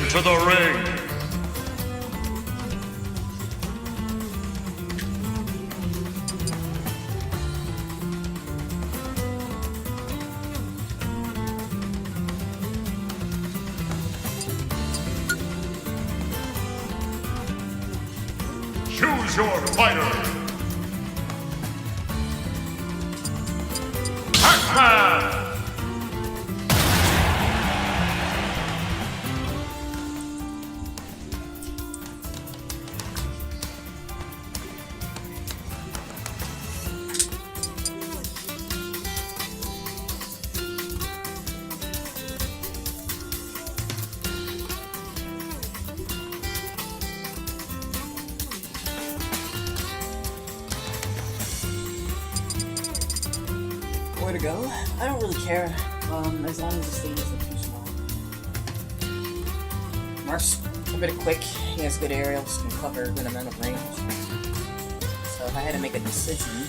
into the ring. Choose your fighter. Pac-Man! Where to go? I don't really care, as long as the stage isn't too small. Mark's a bit quick, he has good aerials, can cover a good amount of range. So if I had to make a decision,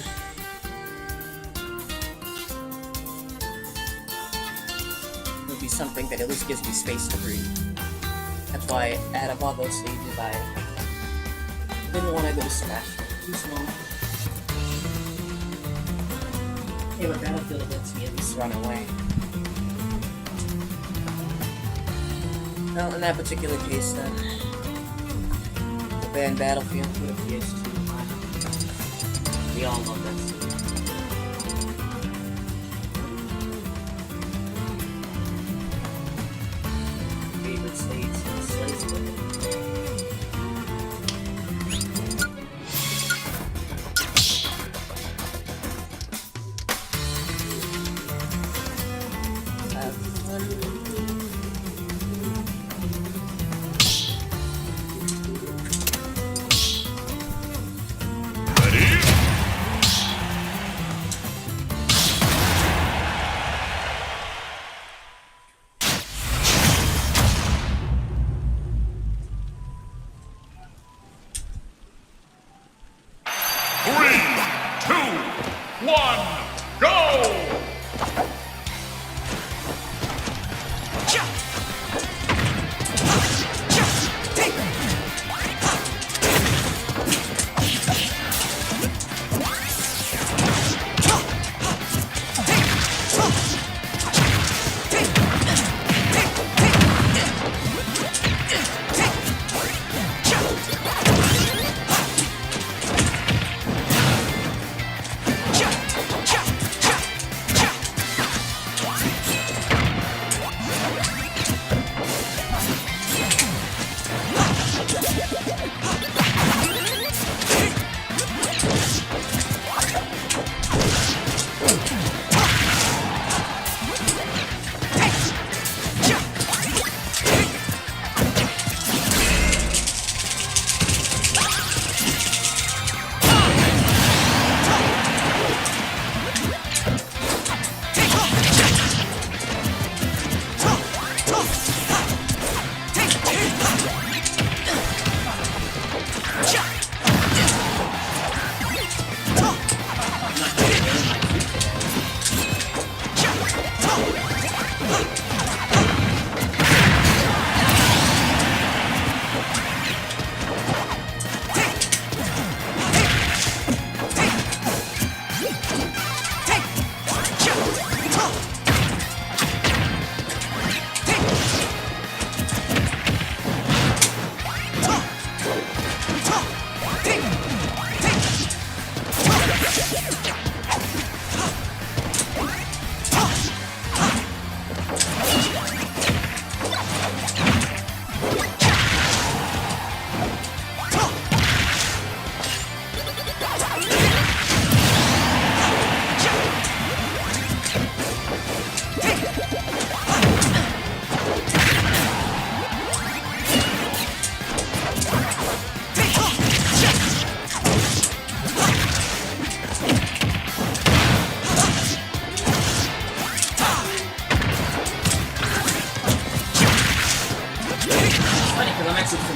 it would be something that at least gives me space to breathe. That's why, out of all those stages, I didn't want to go to Smash. Too small. Yeah, but Battlefield lets me at least run away. Well, in that particular case, then, the band Battlefield for the PS2. We all love that series. Favorite states and slice of it.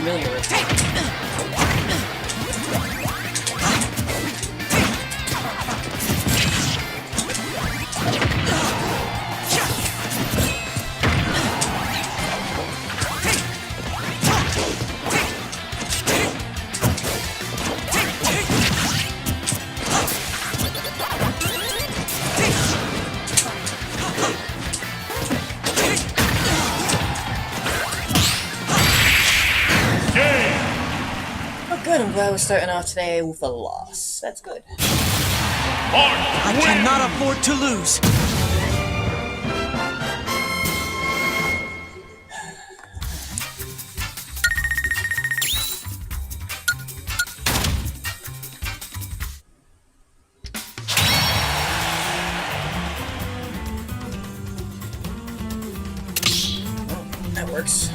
familiar with. Good, I'm glad we're starting off today with a loss. That's good. I cannot afford to lose. That works.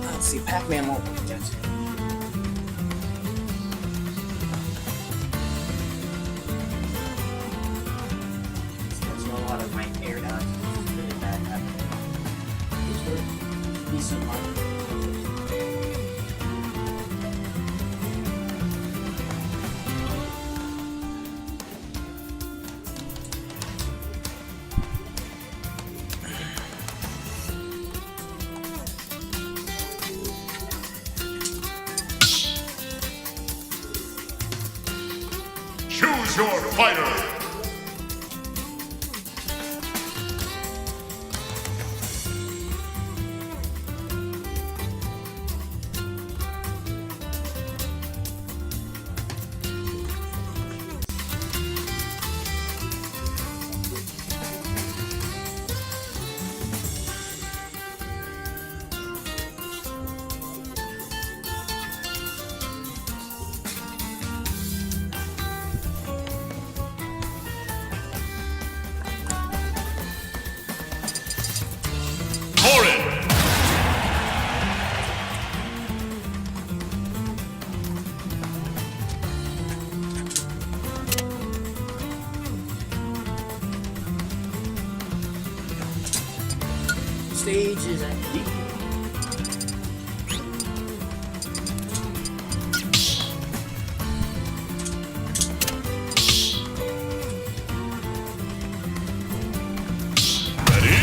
Let's see, Pac-Man won't work yet. There's a lot of my air dodge. It's really bad happening. These were decent ones. Choose your fighter. Stage is empty. Ready?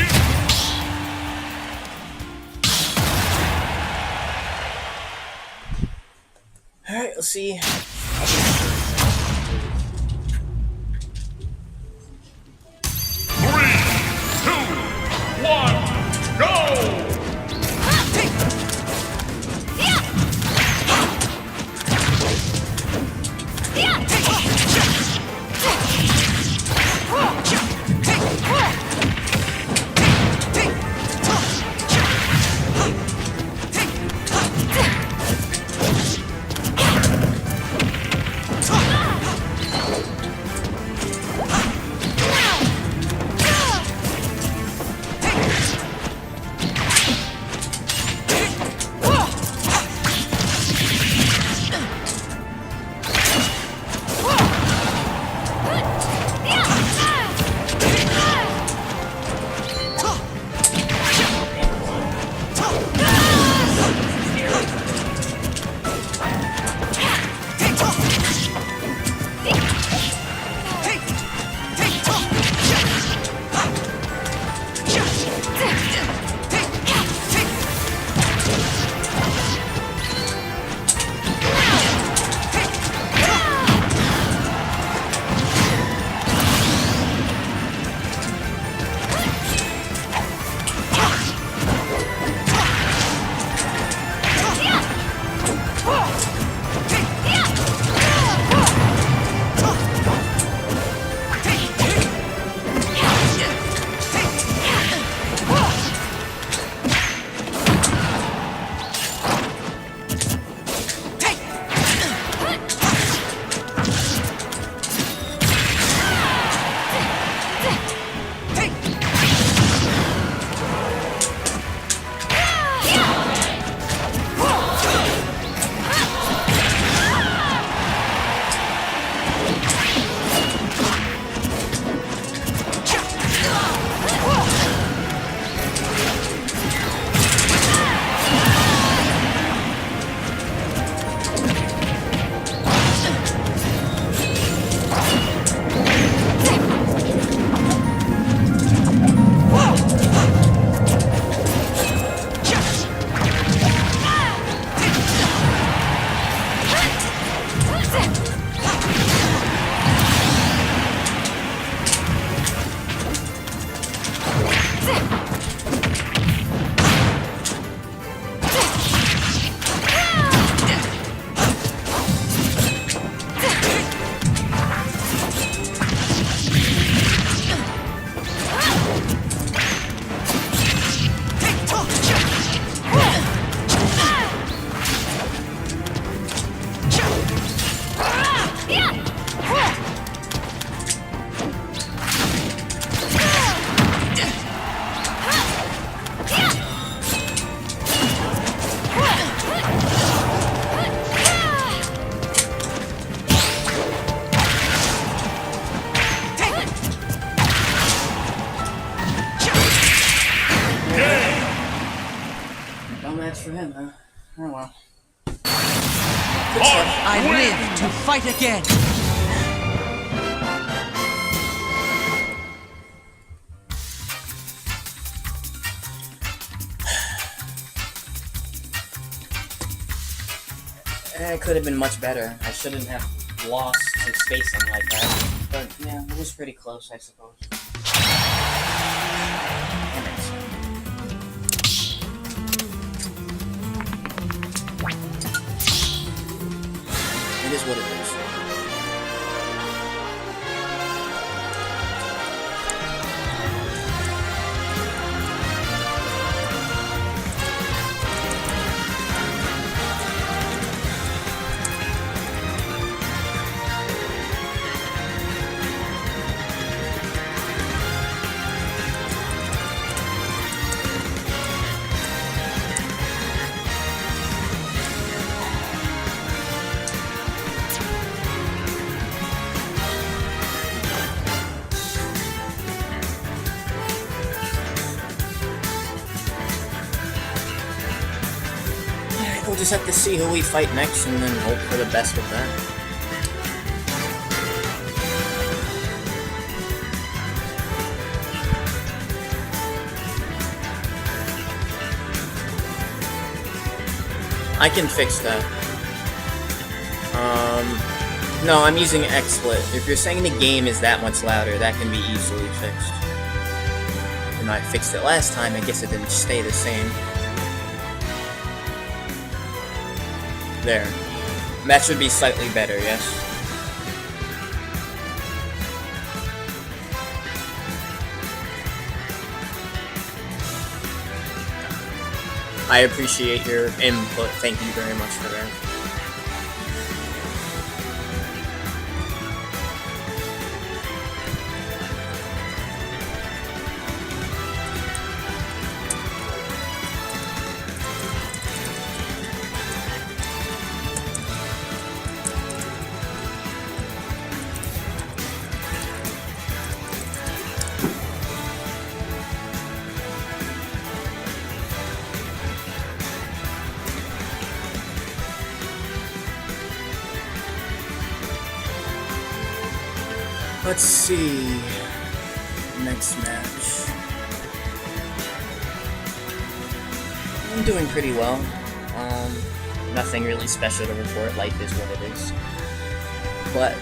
Alright, let's see. Three, two, one, go! I live to fight again. It could have been much better. I shouldn't have lost his spacing like that. But yeah, it was pretty close, I suppose. Damn it. It is what it is. We'll just have to see who we fight next and then hope for the best with that. I can fix that. No, I'm using XSplit. If you're saying the game is that much louder, that can be easily fixed. You know, I fixed it last time, I guess it didn't stay the same. There. That should be slightly better, yes? I appreciate your input. Thank you very much for that. Let's see. Next match. I'm doing pretty well. Nothing really special to report. Life is what it is. But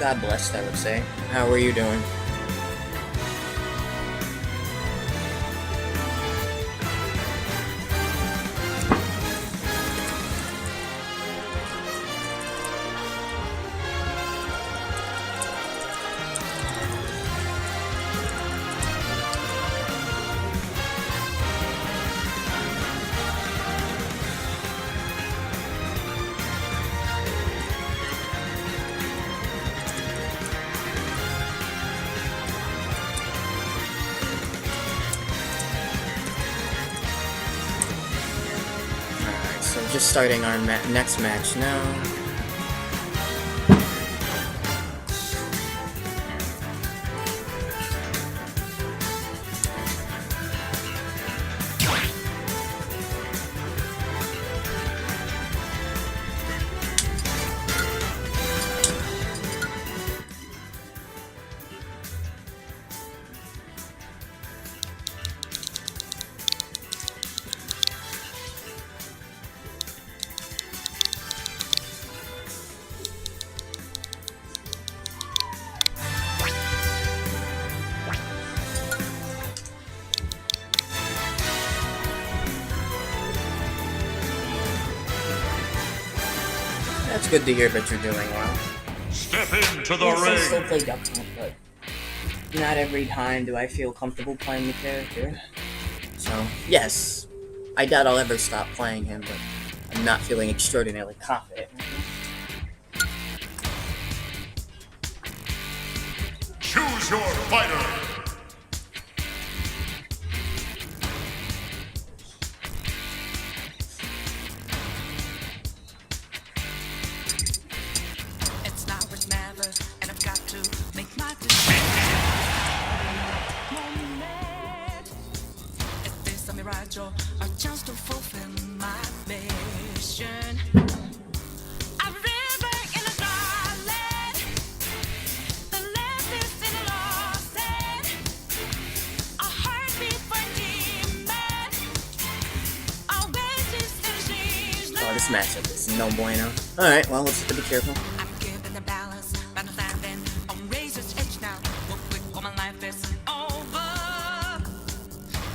God blessed, I would say. How are you doing? Just starting our next match now. It's good to hear that you're doing well. Step into the Yes, I ring. still play Duck Hunt, but not every time do I feel comfortable playing the character. So, yes, I doubt I'll ever stop playing him, but I'm not feeling extraordinarily confident. Choose your fighter. A chance to fulfill my mission. This matchup is no bueno. Alright, well, let's have to be careful. I'm giving the balance, but I'm standing on razor's edge now. Real quick, all my life is over.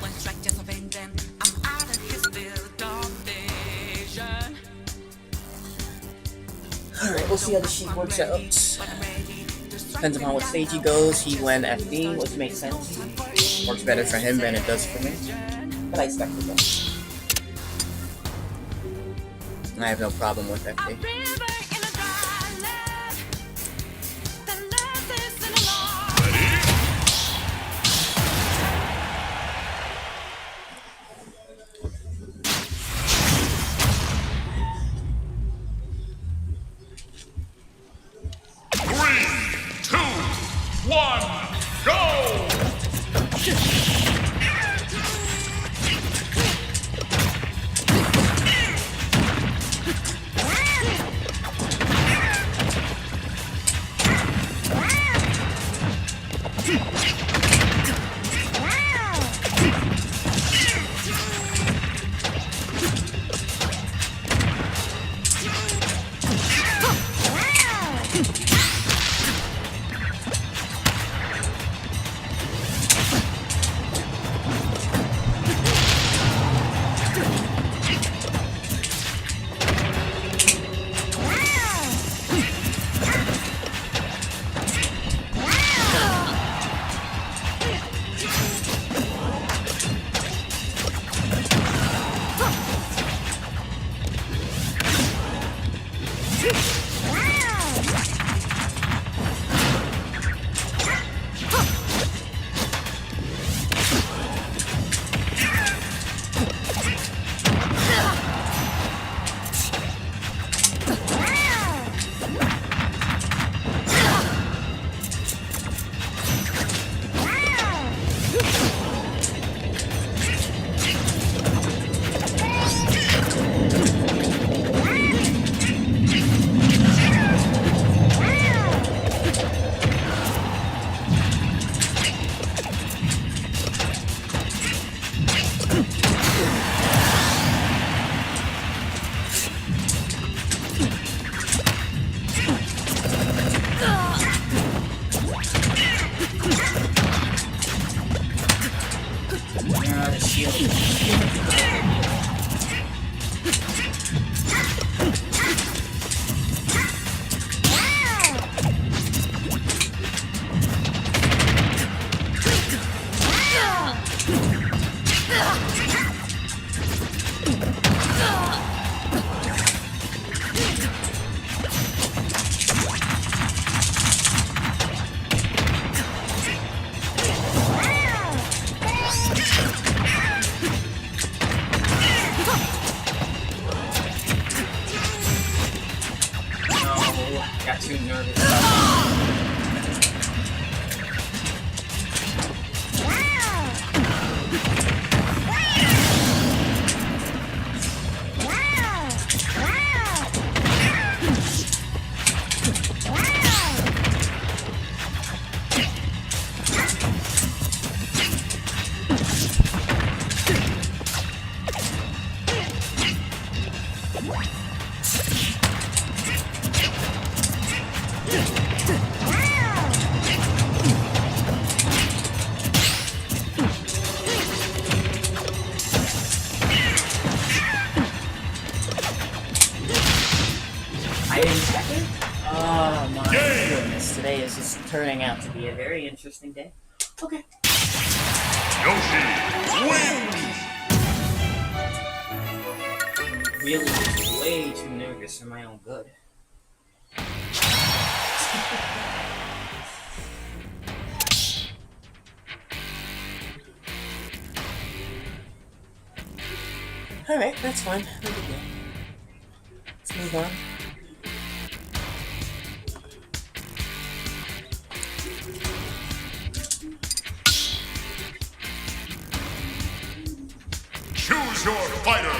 One strike just a vein, then I'm out of his field of vision. Alright, we'll see how the sheet works out. Depends upon what stage he goes. He went FD, which makes sense. Works better for him than it does for me. But I expected that. I have no problem with FD. Got too nervous. I didn't check it? Oh my goodness, today is just turning out to be a very interesting day. Okay. Yoshi wins! Really way too nervous for my own good. Alright, that's fine. No big deal. Let's move on. Choose your fighter!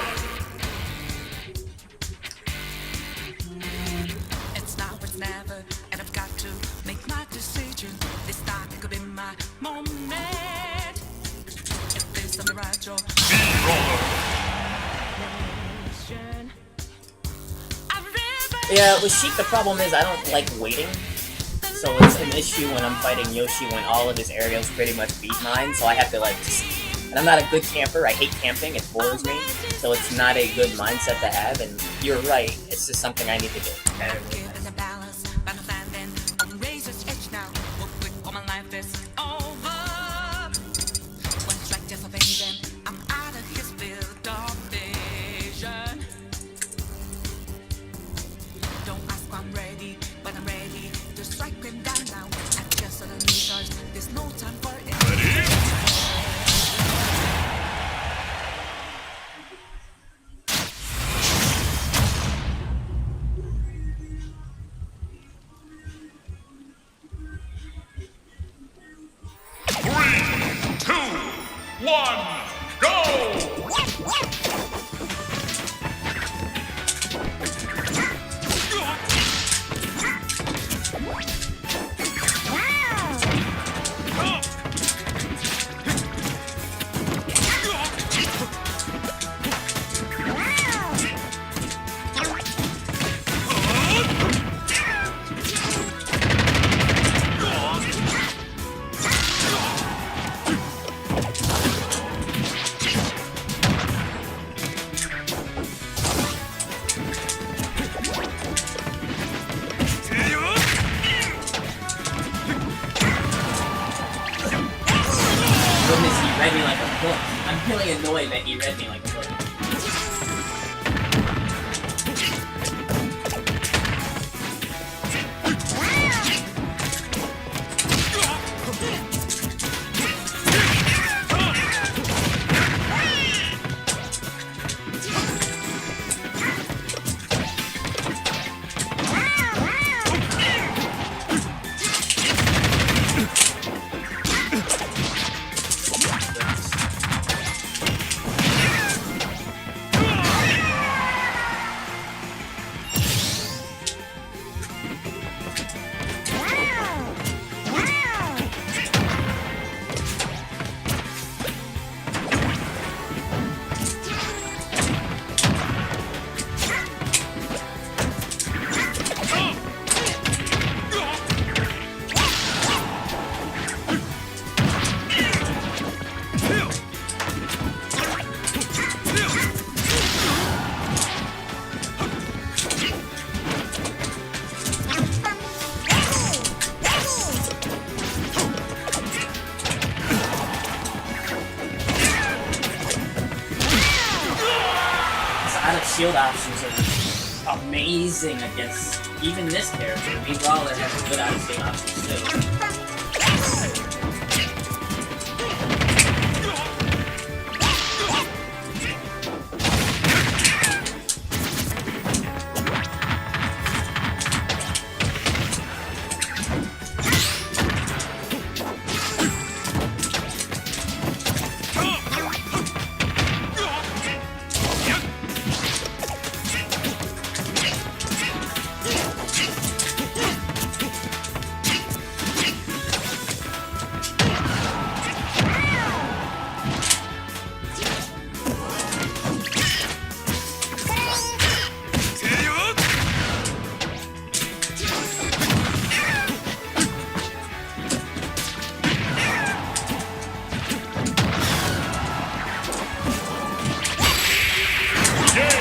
It's now, it's never, and I've got to make my decision. This time it could be my moment. If this is the right or Steamroller! Yeah, with Sheik, the problem is I don't like waiting. So it's an issue when I'm fighting Yoshi when all of his aerials pretty much beat mine, so I have to like just... And I'm not a good camper, I hate camping, it bores me. So it's not a good mindset to have, and you're right, it's just something I need to get better with. Read me like a book. I'm really annoyed that he read me like a book. Shield options are amazing against even this character. Me Brawler has good out-of-shield options too.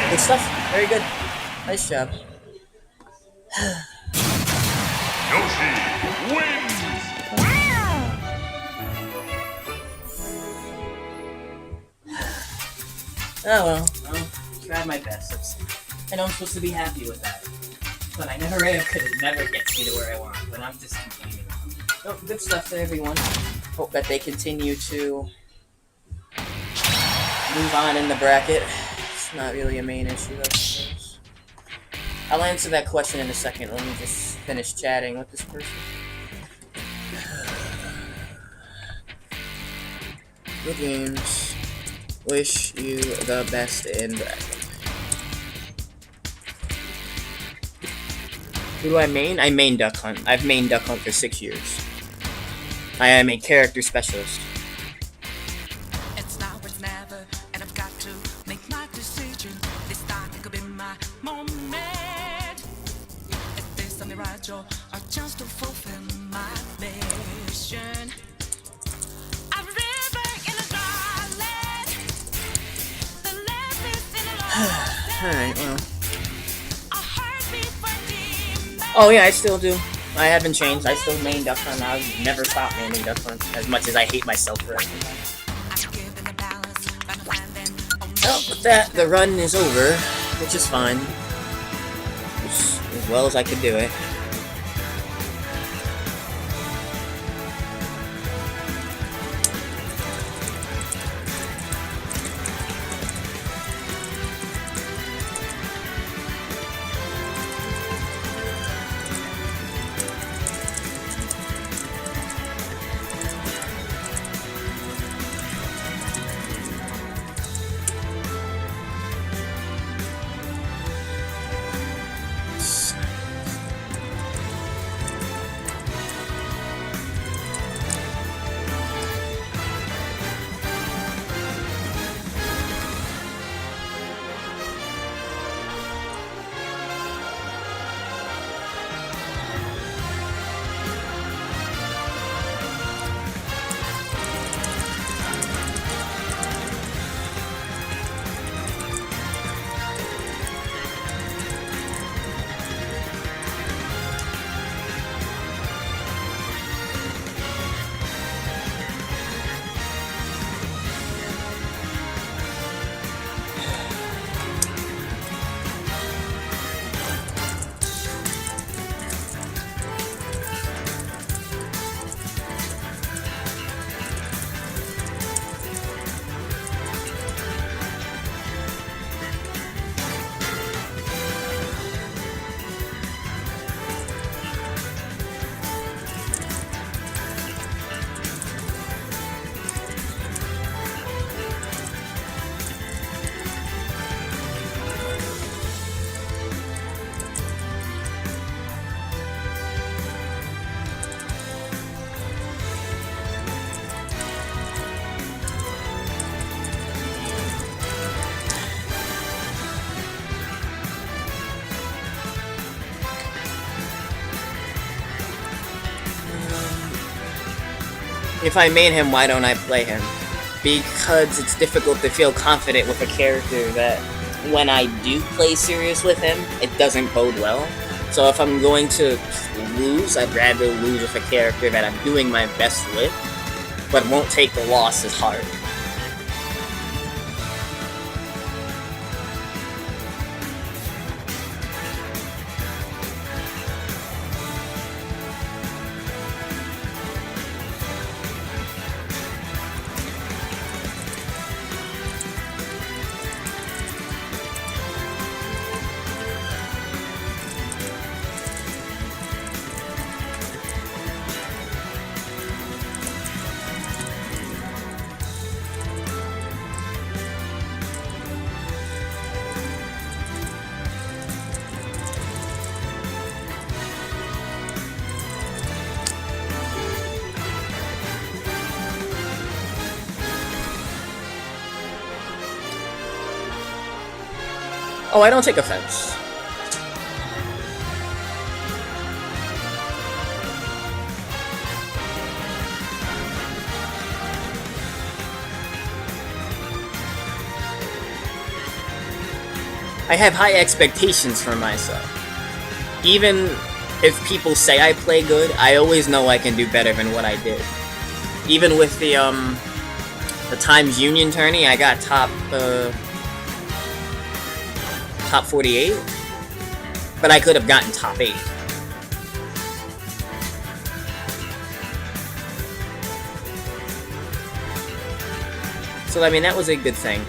Good stuff. Very good. Nice job. Yoshi wins! Oh well, tried my best. I know I'm supposed to be happy with that, but I never could. It never gets me to where I want. But I'm just complaining. Oh, good stuff to everyone. Hope that they continue to move on in the bracket. It's not really a main issue, I suppose. I'll answer that question in a second. Let me just finish chatting with this person. Good games. Wish you the best in bracket. Who do I main? I main Duck Hunt. I've mained Duck Hunt for 6 years. I am a character specialist. It's now or never, and I've got to make my decision. This time it could be my moment. fragile or just to fulfill my mission. A river in a dry land, the land is in a lost Alright, well. a heartbeat for demons. Oh yeah, I still do. I haven't changed. I still main Duck Hunt. I'll never stop maining Duck Hunt, as much as I hate myself for it. Well, with that, the run is over, which is fine. As well as I could do it. If I main him, why don't I play him? Because it's difficult to feel confident with a character that, when I do play serious with him, it doesn't bode well. So if I'm going to lose, I'd rather lose with a character that I'm doing my best with, but won't take the loss as hard. Oh, I don't take offense. I have high expectations for myself. Even if people say I play good, I always know I can do better than what I did. Even with the Times Union tourney, I got top 48, but I could have gotten top 8. So I mean, that was a good thing.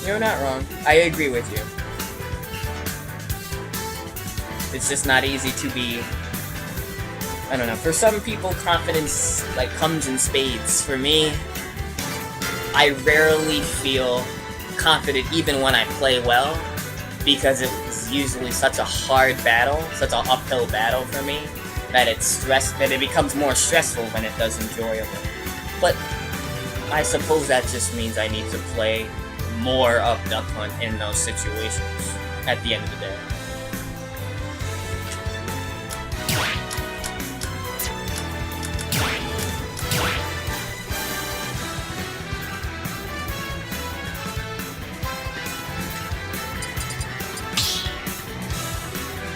You're not wrong. I agree with you. It's just not easy to be... I don't know. For some people, confidence like comes in spades. For me, I rarely feel confident even when I play well. because it's usually such a hard battle, such an uphill battle for me, that it becomes more stressful when it does enjoyable. But I suppose that just means I need to play more of Duck Hunt in those situations at the end of the day.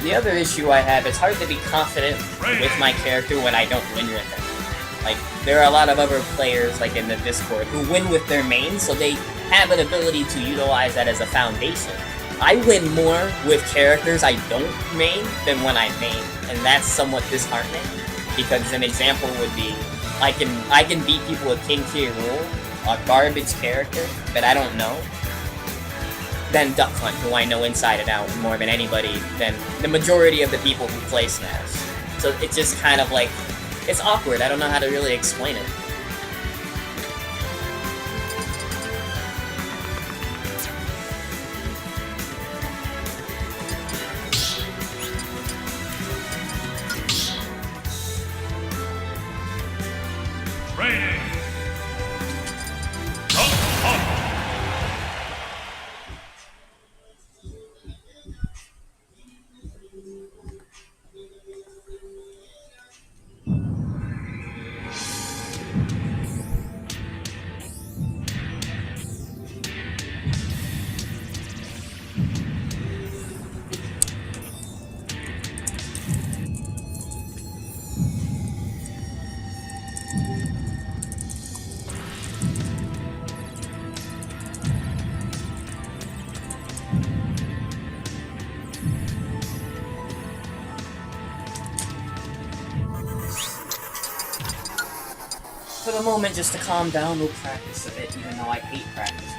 The other issue I have, it's hard to be confident with my character when I don't win with him. Like, there are a lot of other players, like in the Discord, who win with their main, so they have an ability to utilize that as a foundation. I win more with characters I don't main than when I main, and that's somewhat disheartening, because an example would be, I can beat people with King Tier Rule, a garbage character that I don't know, than Duck Hunt, who I know inside and out more than anybody, than the majority of the people who play Smash. So it's just kind of like, it's awkward, I don't know how to really explain it. Training. For the moment, just to calm down, we'll practice a bit, even though I hate practice.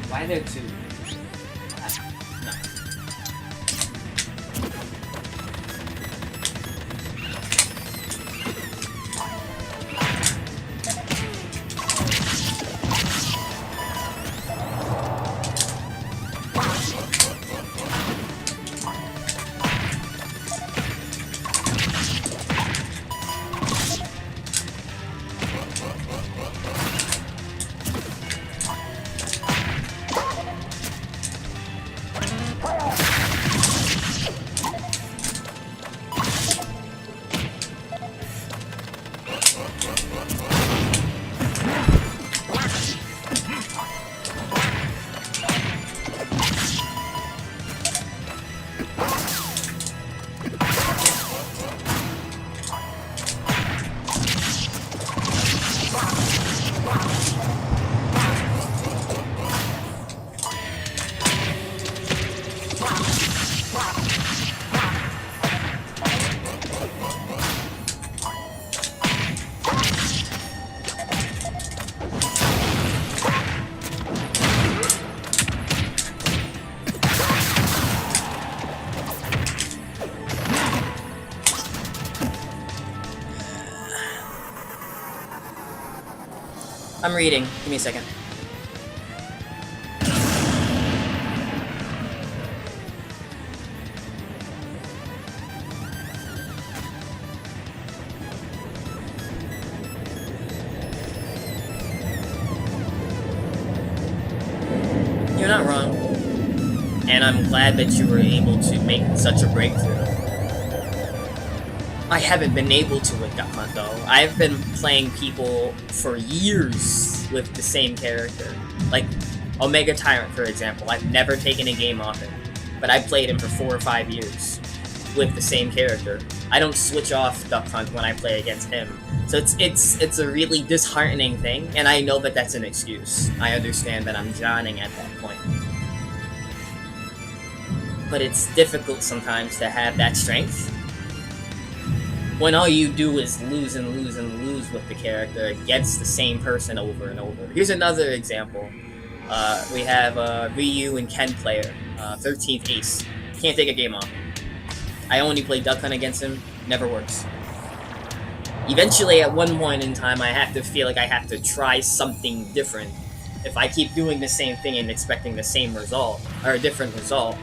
Why are there two? No. I'm reading. Give me a second. You're not wrong. And I'm glad that you were able to make such a breakthrough. I haven't been able to with Duck Hunt though. I've been playing people for years with the same character. Like Omega Tyrant, for example. I've never taken a game off him, but I played him for 4 or 5 years with the same character. I don't switch off Duck Hunt when I play against him. So it's a really disheartening thing, and I know that that's an excuse. I understand that I'm drowning at that point. But it's difficult sometimes to have that strength when all you do is lose and lose and lose with the character against the same person over and over. Here's another example. We have a Ryu and Ken player, 13th Ace. Can't take a game off. I only play Duck Hunt against him, never works. Eventually, at one point in time, I have to feel like I have to try something different If I keep doing the same thing and expecting the same result, or a different result,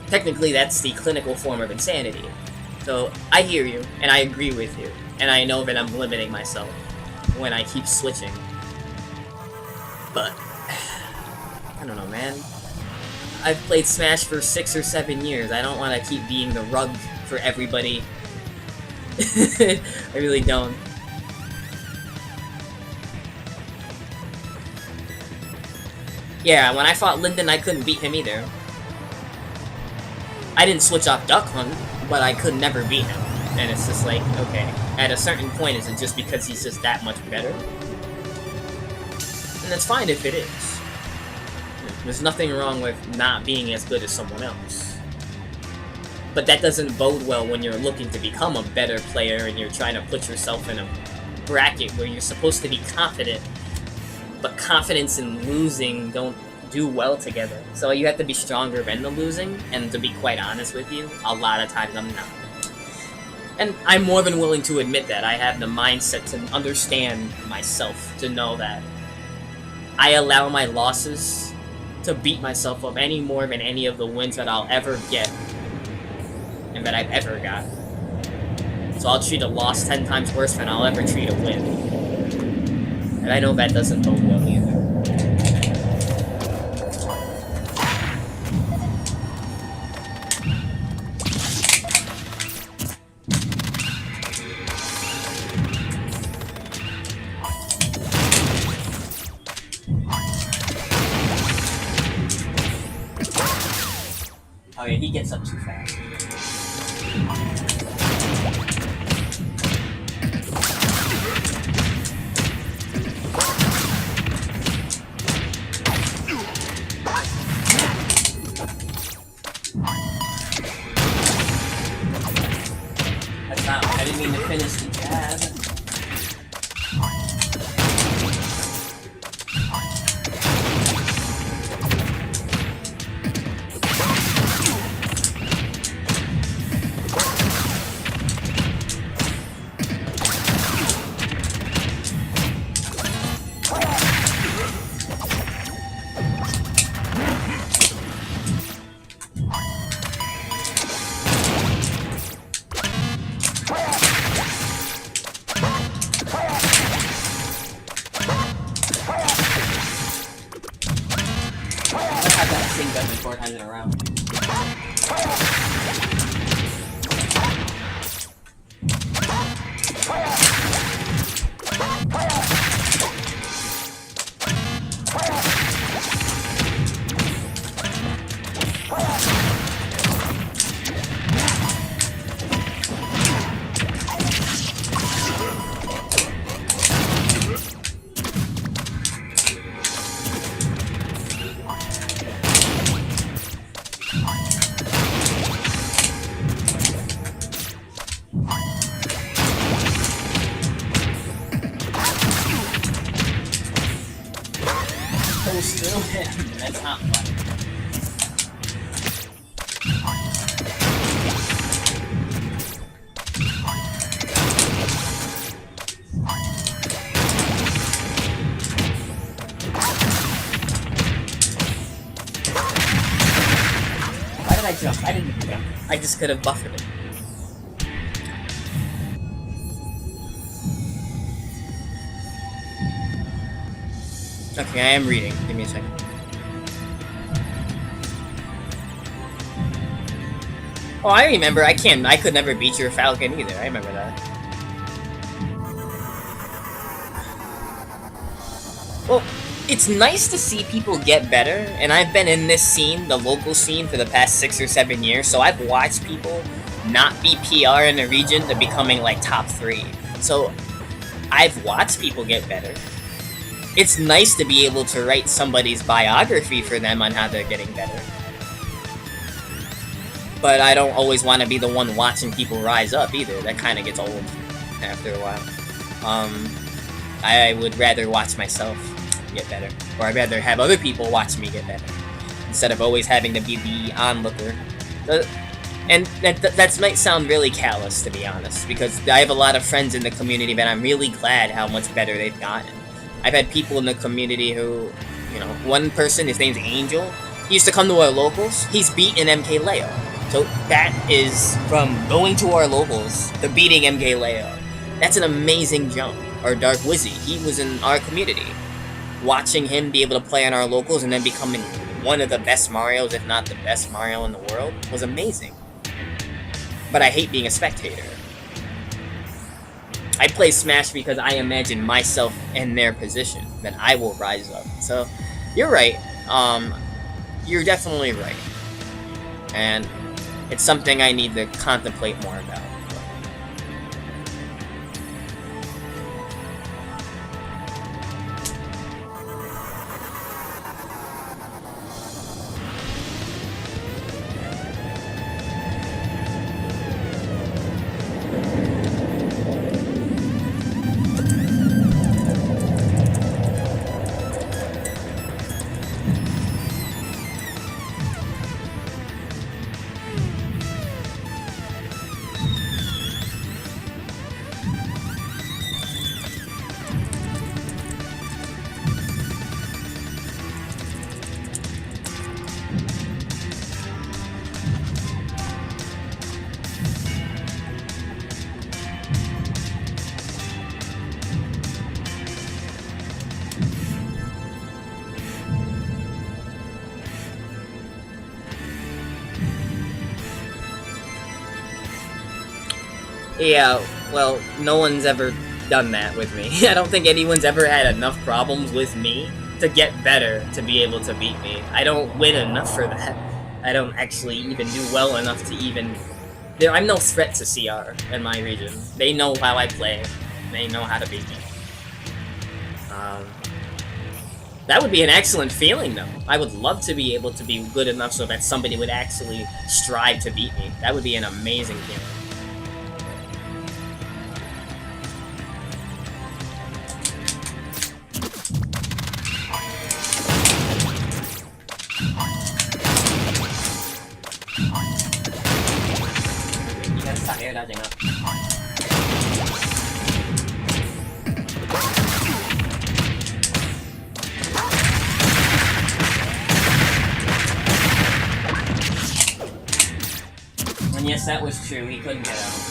technically that's the clinical form of insanity. So I hear you, and I agree with you, and I know that I'm limiting myself when I keep switching. But, I don't know, man. I've played Smash for 6 or 7 years. I don't want to keep being the rug for everybody. I really don't. Yeah, when I fought Lyndon, I couldn't beat him either. I didn't switch off Duck Hunt, but I could never beat him. And it's just like, okay, at a certain point, is it just because he's just that much better? And that's fine if it is. There's nothing wrong with not being as good as someone else. But that doesn't bode well when you're looking to become a better player and you're trying to put yourself in a bracket where you're supposed to be confident, but confidence and losing don't do well together. So you have to be stronger than the losing, and to be quite honest with you, a lot of times I'm not. And I'm more than willing to admit that. I have the mindset to understand myself, to know that I allow my losses to beat myself up any more than any of the wins that I'll ever get and that I've ever got. So I'll treat a loss 10 times worse than I'll ever treat a win. And I know that doesn't bode well either. Oh yeah, he gets up too fast. That's not, I didn't mean to finish the jab. In a row. Still him. That's not fun. Why did I jump? I didn't jump. I just could have buffered it. Okay, I am reading. Give me a second. Oh, I remember. I could never beat your Falcon either. I remember that. Well, it's nice to see people get better, and I've been in this scene, the local scene, for the past 6 or 7 years, so I've watched people not be PR in the region to becoming, like, top 3. So, I've watched people get better. It's nice to be able to write somebody's biography for them on how they're getting better. But I don't always want to be the one watching people rise up either. That kind of gets old after a while. I would rather watch myself get better. Or I'd rather have other people watch me get better. Instead of always having to be the onlooker. And that might sound really callous, to be honest. Because I have a lot of friends in the community that I'm really glad how much better they've gotten. I've had people in the community who You know, one person, his name's Angel. He used to come to our locals. He's beaten MK Leo. So that is from going to our locals to beating MK Leo. That's an amazing jump. Or Dark Wizzy, he was in our community. Watching him be able to play on our locals and then becoming one of the best Marios, if not the best Mario in the world, was amazing. But I hate being a spectator. I play Smash because I imagine myself in their position, that I will rise up. So, you're right. You're definitely right. And it's something I need to contemplate more about. Yeah, well, no one's ever done that with me. I don't think anyone's ever had enough problems with me to get better to be able to beat me. I don't win enough for that. I don't actually even do well enough to even... I'm no threat to CR in my region. They know how I play. They know how to beat me. That would be an excellent feeling, though. I would love to be able to be good enough so that somebody would actually strive to beat me. That would be an amazing feeling. Dodging up. And yes, that was true. He couldn't get out.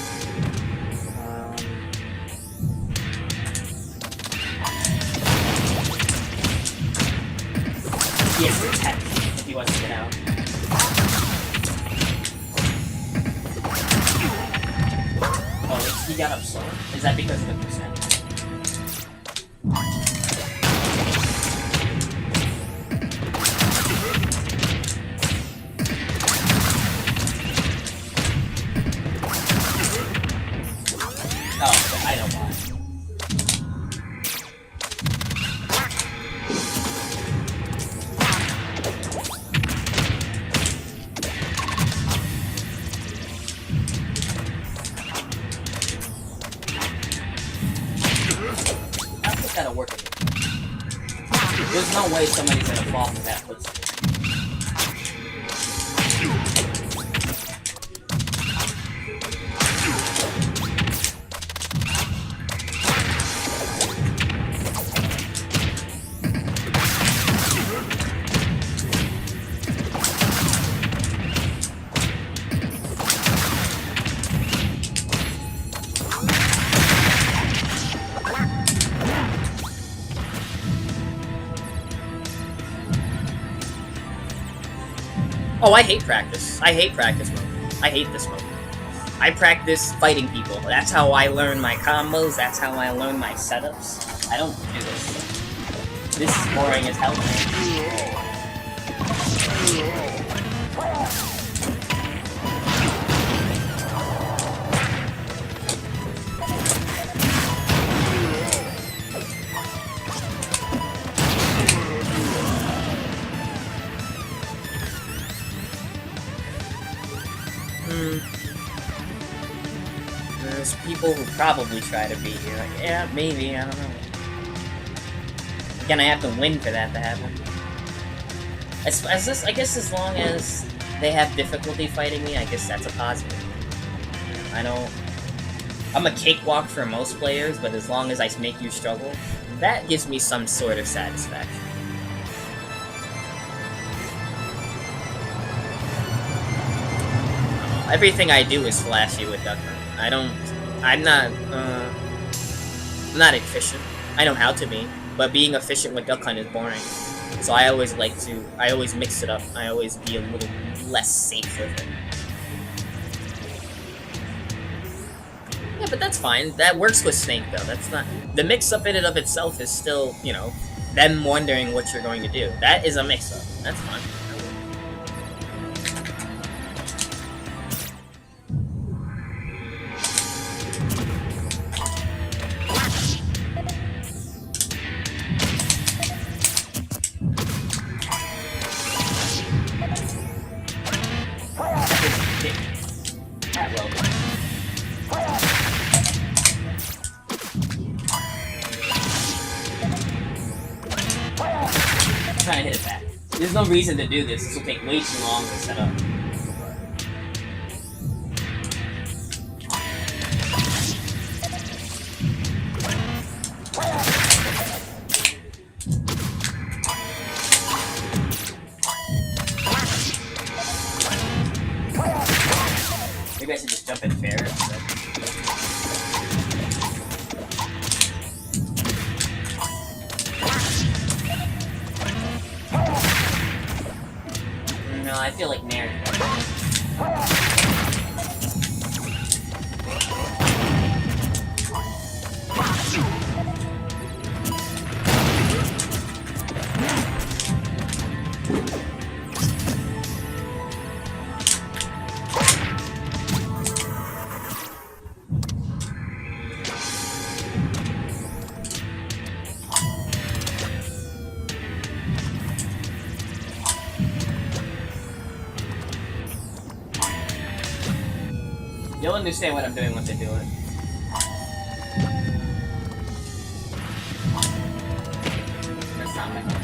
He has to attack if he wants to get out. Oh, he got up slower? Is that because of the percent? Oh, I know why. Gotta work it. There's no way somebody's gonna fall for that footstep. Oh, I hate practice. I hate practice mode. I hate this mode. I practice fighting people. That's how I learn my combos. That's how I learn my setups. I don't do this. This is boring as hell. There's people who probably try to beat you. Like, yeah, maybe, I don't know. Again, I have to win for that to happen. I guess as long as they have difficulty fighting me, I guess that's a positive. I don't... I'm a cakewalk for most players, but as long as I make you struggle, that gives me some sort of satisfaction. everything I do is flashy with Duck Hunt. I'm not efficient. I know how to be, but being efficient with Duck Hunt is boring. So I always mix it up. I always be a little less safe with it. Yeah, but that's fine. That works with Snake, though. That's not... The mix-up in and of itself is still, you know, them wondering what you're going to do. That is a mix-up. That's fine. Trying to hit it back. There's no reason to do this. This will take way too long to set up. Maybe I should just jump in fair instead. No, I feel like Nair. You'll understand what I'm doing once I do it. That's not my fault.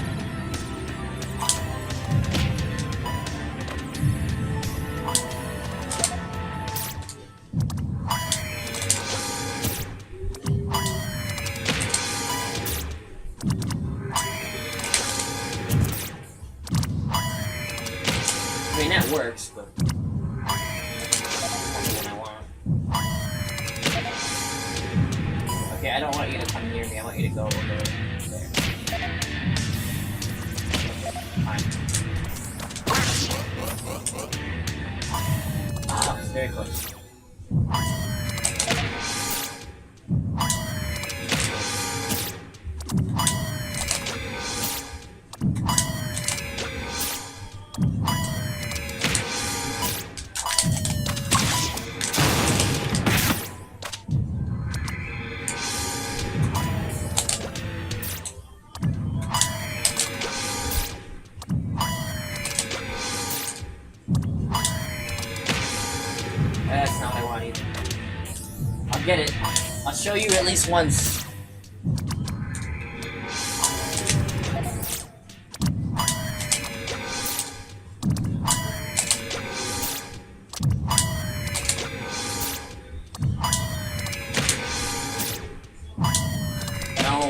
I mean, that works, but... Okay, I don't want you to come near me, I want you to go over there. Fine. Oh, it's very close. That's not what I want either. I'll get it. I'll show you at least once. No.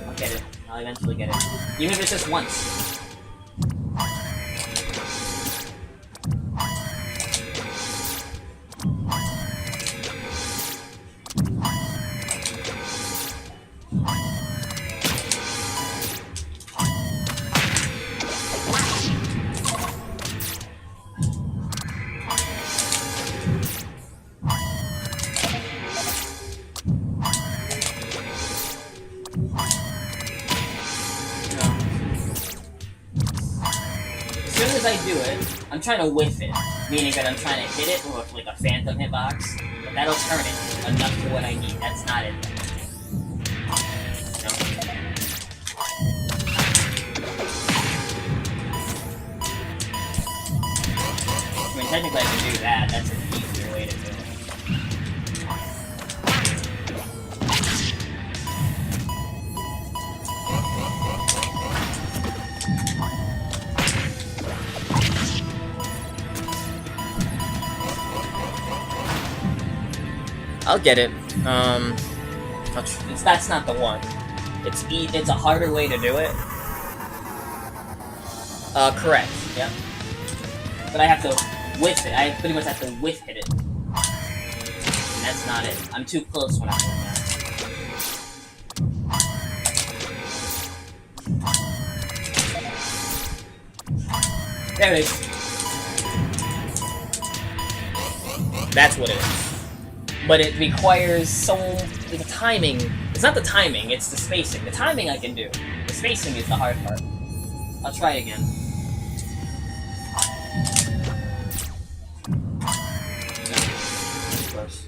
I'll get it. I'll eventually get it. Even if it's just once. As soon as I do it, I'm trying to whiff it, meaning that I'm trying to hit it with like a phantom hitbox, but that'll turn it enough for what I need. That's not it. No. I mean, technically I can do that. That's an easier way to do it. I'll get it. That's not the one. It's a harder way to do it. Correct. Yep. But I have to whiff it. I pretty much have to whiff hit it. And that's not it. I'm too close when I'm doing that. There it is. That's what it is. But it requires the timing. It's not the timing, it's the spacing. The timing I can do. The spacing is the hard part. I'll try it again. No. Close.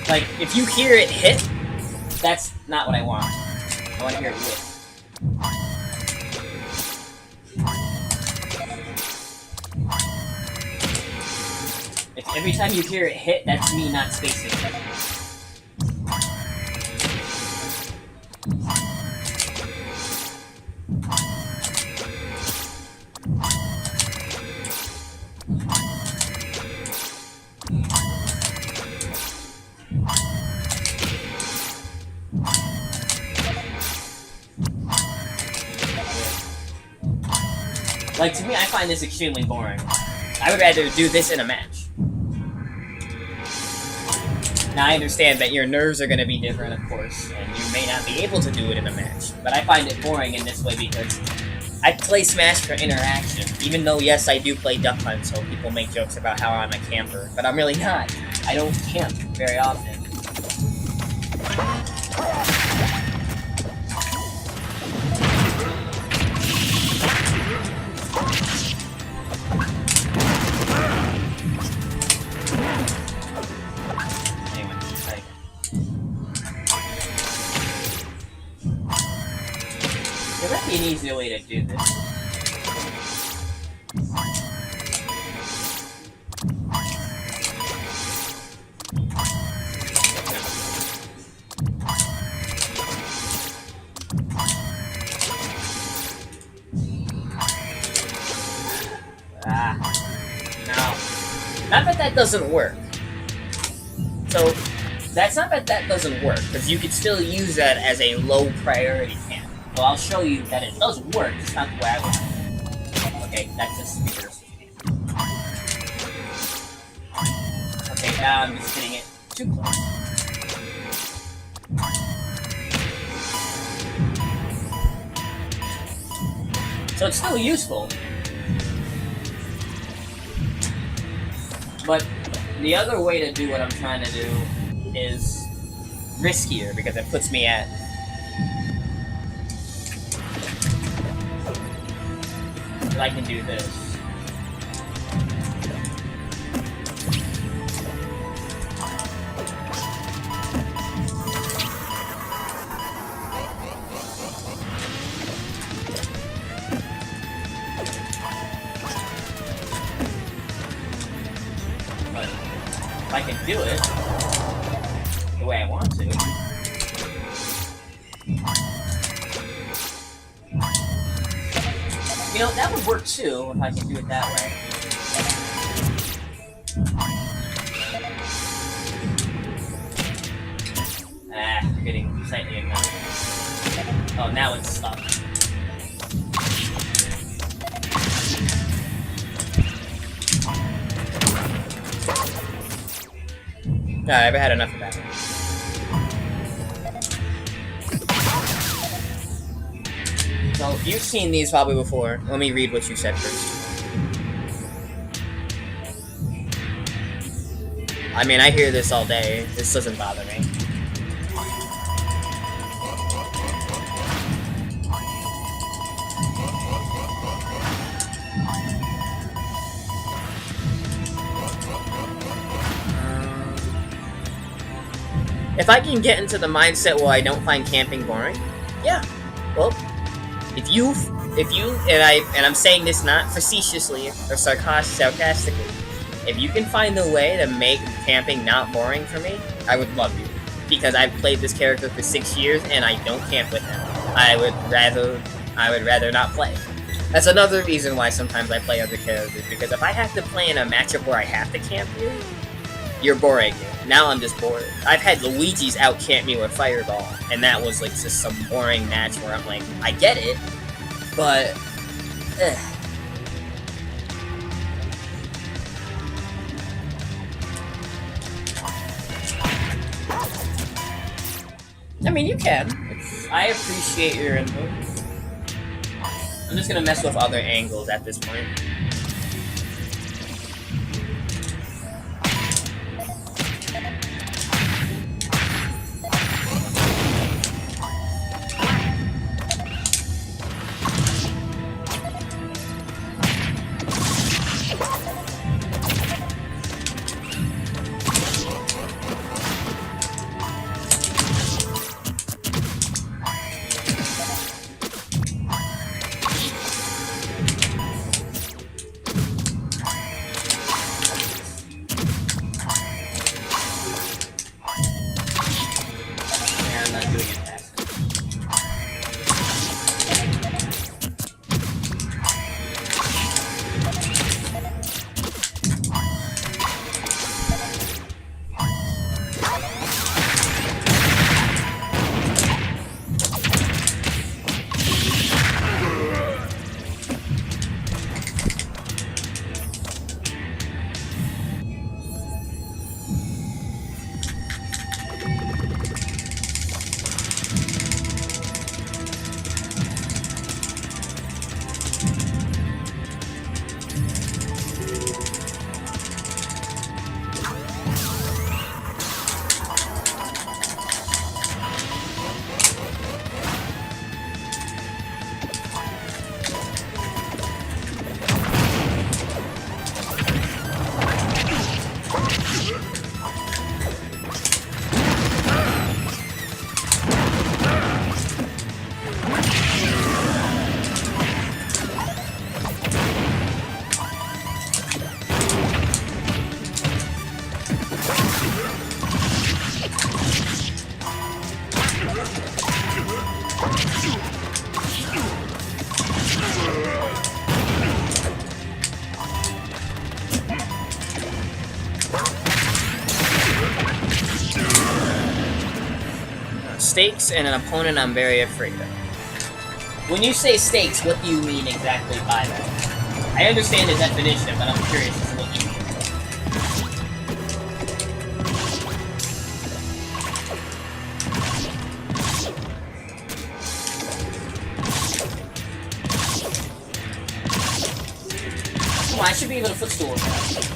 Like, if you hear it hit, that's not what I want. I want to hear it whip. If every time you hear it hit, that's me not spacing it. Like, to me, I find this extremely boring. I would rather do this in a match. Now, I understand that your nerves are going to be different, of course, and you may not be able to do it in a match. But I find it boring in this way because I play Smash for interaction. Even though, yes, I do play Duck Hunt, so people make jokes about how I'm a camper. But I'm really not. I don't camp very often. There might be an easier way to do this. No. Not that that doesn't work. So, that's not that that doesn't work, because you could still use that as a low priority camp. So I'll show you that it does work, it's not the way I want it. Okay, that's just reverse. Okay, now I'm just hitting it too close. So it's still useful. But the other way to do what I'm trying to do is riskier, because it puts me at I can do this. But if I can do it the way I want to, you know, that would work too, if I can do it that way. Getting slightly ignored. Oh, now it's stuck. I've had enough of that. So, you've seen these probably before. Let me read what you said first. I mean, I hear this all day. This doesn't bother me. If I can get into the mindset where I don't find camping boring, yeah, well, and I'm saying this not facetiously or sarcastically, if you can find a way to make camping not boring for me, I would love you. Because I've played this character for 6 years and I don't camp with him. I would rather not play. That's another reason why sometimes I play other characters, because if I have to play in a matchup where I have to camp you, you're boring me. Now I'm just bored. I've had Luigi's out-camp me with Fireball, and that was like just some boring match where I'm like, I get it, but... I mean, you can. I appreciate your input. I'm just gonna mess with other angles at this point. Stakes and an opponent I'm very afraid of. When you say stakes, what do you mean exactly by that? I understand the definition, but I'm curious as to what you mean. Come on, I should be able to footstool with that.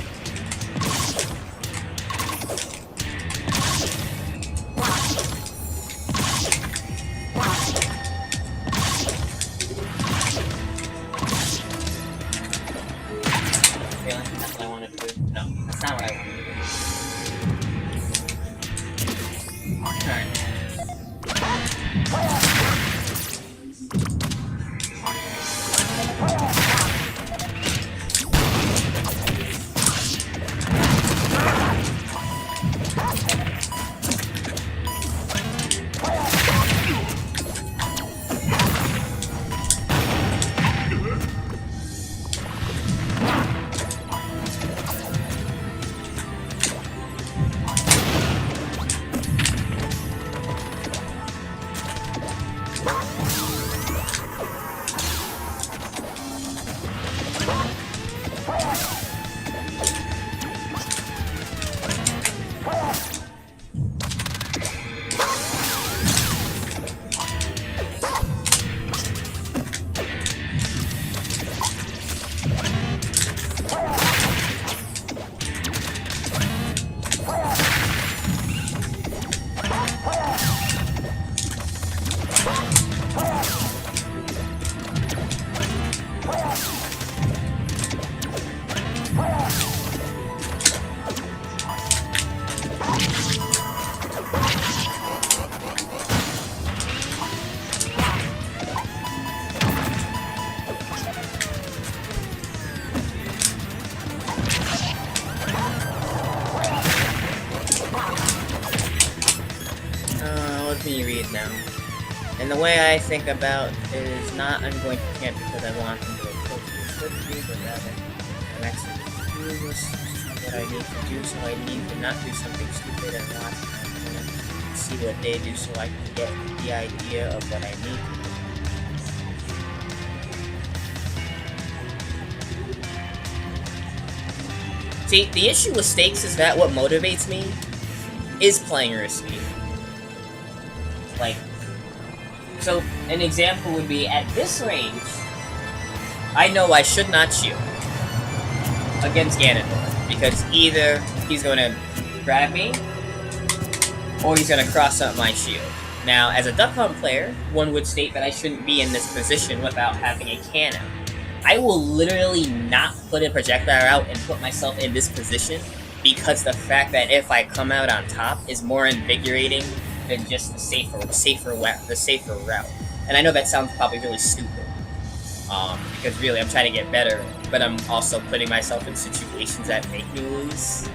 me read now. And the way I think about it is not I'm going to camp because I want him to get close to me, but rather I'm actually curious to what I need to do, so I need to not do something stupid and watch and see what they do so I can get the idea of what I need to do. See, the issue with stakes is that what motivates me is playing risky. Like, so an example would be at this range, I know I should not shield against Ganondorf because either he's going to grab me or he's going to cross up my shield. Now, as a Duck Hunt player, one would state that I shouldn't be in this position without having a cannon. I will literally not put a projectile out and put myself in this position because the fact that if I come out on top is more invigorating than just the safer route. And I know that sounds probably really stupid, because really I'm trying to get better, but I'm also putting myself in situations that make me lose.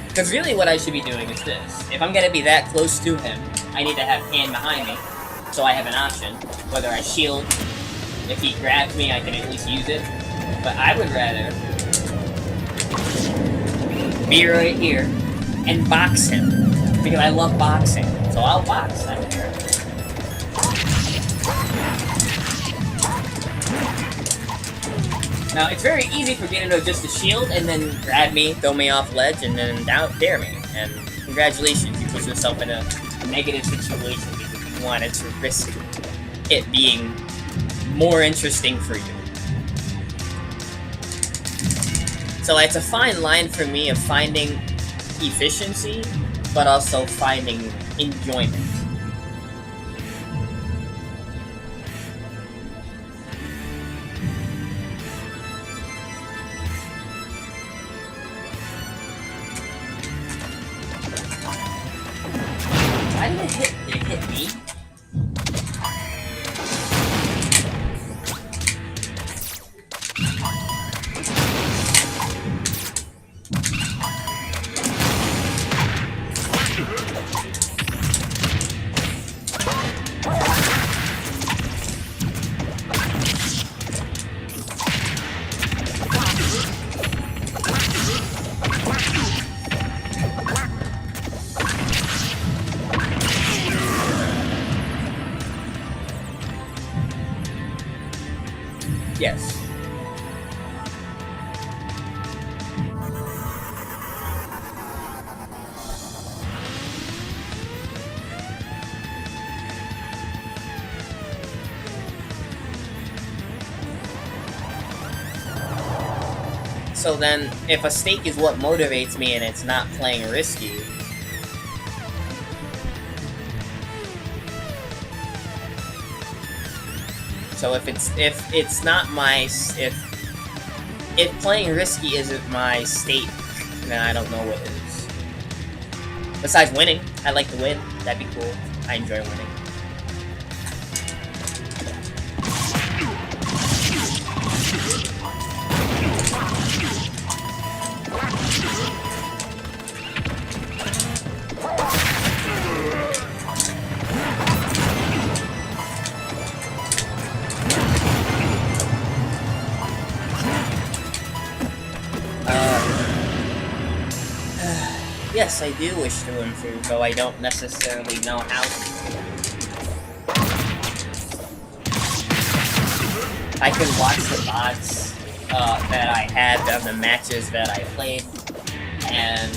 Because really what I should be doing is this. If I'm going to be that close to him, I need to have hand behind me, so I have an option. Whether I shield, if he grabs me, I can at least use it. But I would rather be right here and box him, because I love boxing. So I'll box that here. Now, it's very easy for Ganondorf just to shield and then grab me, throw me off ledge, and then dare me. And congratulations, you put yourself in a negative situation because you wanted to risk it being more interesting for you. So it's a fine line for me of finding efficiency, but also finding enjoyment. Why did it hit? Did it hit me? Yes. So then, if a stake is what motivates me and it's not playing risky, so if playing risky isn't my state, then I don't know what is. Besides winning, I like to win. That'd be cool. I enjoy winning. Yes, I do wish to improve, though I don't necessarily know how to. I can watch the VODs that I had of the matches that I played, and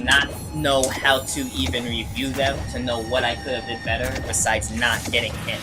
not know how to even review them to know what I could have did better besides not getting hit.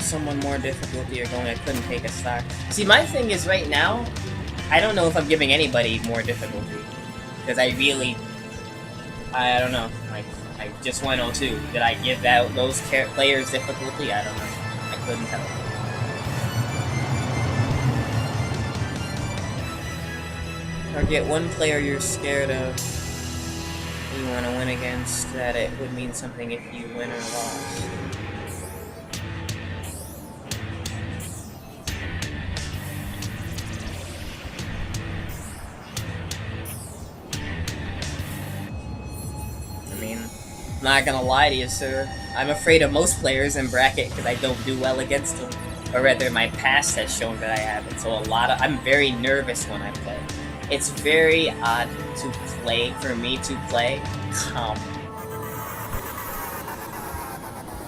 someone more difficulty or going, I couldn't take a stock. See, my thing is right now, I don't know if I'm giving anybody more difficulty. Because I don't know. Like, I just went 0-2. Did I give out those players difficulty? I don't know. I couldn't tell. Target one player you're scared of. You want to win against, that it would mean something if you win or lost. I mean, I'm not gonna lie to you, sir. I'm afraid of most players in bracket because I don't do well against them. Or rather, my past has shown that I haven't. So I'm very nervous when I play. It's very odd to play, for me to play calm.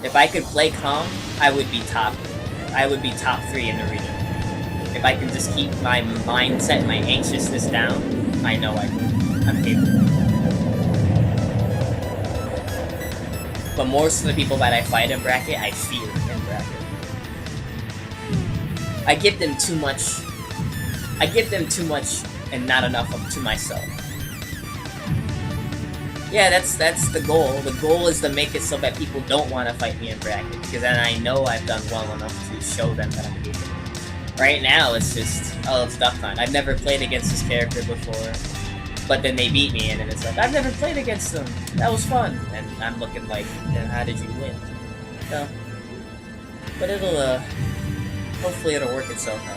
If I could play calm, I would be top 3 in the region. If I can just keep my mindset, my anxiousness down, I know I'm capable. But most of the people that I fight in bracket, I fear in bracket. I give them too much and not enough to myself. Yeah, that's the goal. The goal is to make it so that people don't want to fight me in bracket, because then I know I've done well enough to show them that I'm capable. Right now, it's just, it's duck hunt. I've never played against this character before, but then they beat me, and then it's like, I've never played against them. That was fun. And I'm looking like, then how did you win? No. But it'll, hopefully it'll work itself out.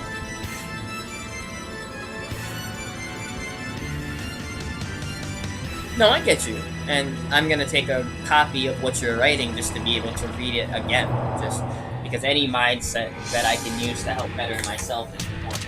No, I get you. And I'm gonna take a copy of what you're writing just to be able to read it again. Just because any mindset that I can use to help better myself is important.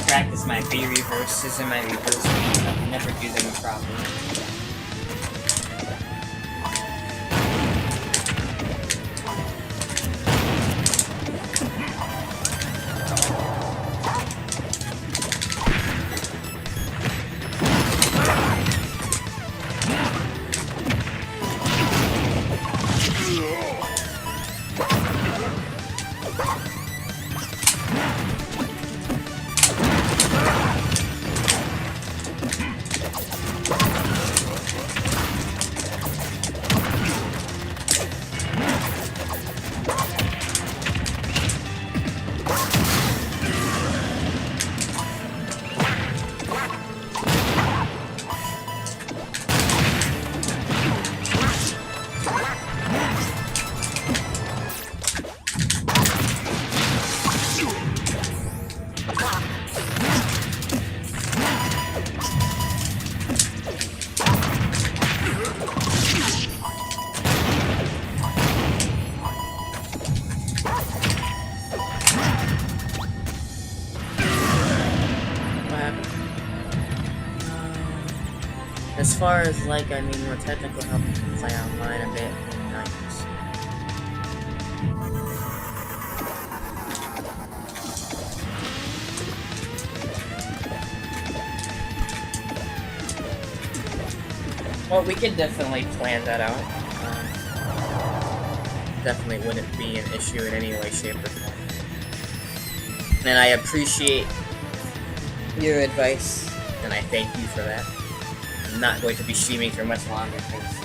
Practice my B reverses and my reverses. I can never do them properly. As far as, like, I mean, more technical help, you can play online a bit. Nice. Well, we could definitely plan that out. Definitely wouldn't be an issue in any way, shape, or form. And I appreciate your advice, and I thank you for that. I'm not going to be streaming for much longer because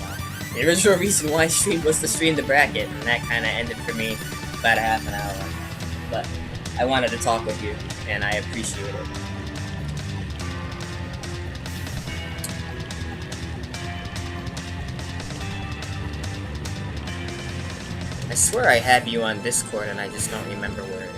the original reason why I streamed was to stream the bracket, and that kind of ended for me about a half an hour. But I wanted to talk with you, and I appreciate it. I swear I have you on Discord, and I just don't remember where it is.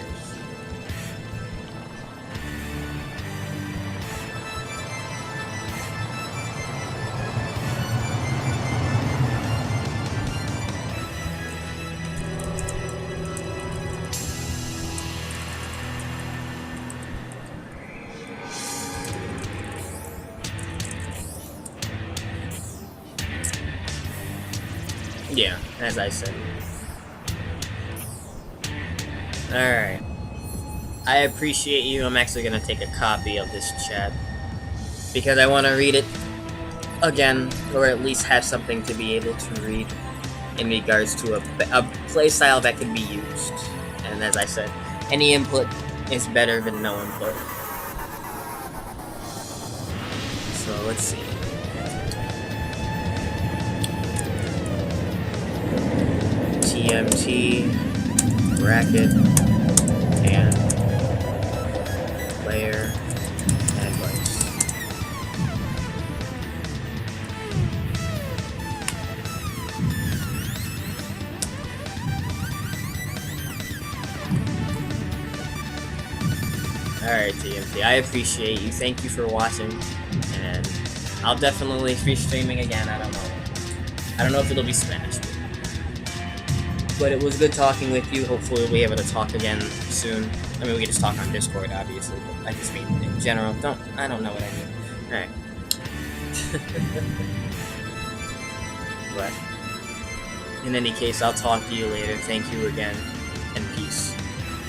Yeah, as I said. Alright. I appreciate you. I'm actually going to take a copy of this chat. Because I want to read it again, or at least have something to be able to read in regards to a playstyle that can be used. And as I said, any input is better than no input. So let's see. TMT, bracket, and player advice. Alright, TMT, I appreciate you. Thank you for watching, and I'll definitely be streaming again. I don't know if it'll be Smash, but it was good talking with you. Hopefully we'll be able to talk again soon. I mean, we can just talk on Discord, obviously, but I just mean in general. I don't know what I mean. Alright. But in any case, I'll talk to you later. Thank you again, and peace.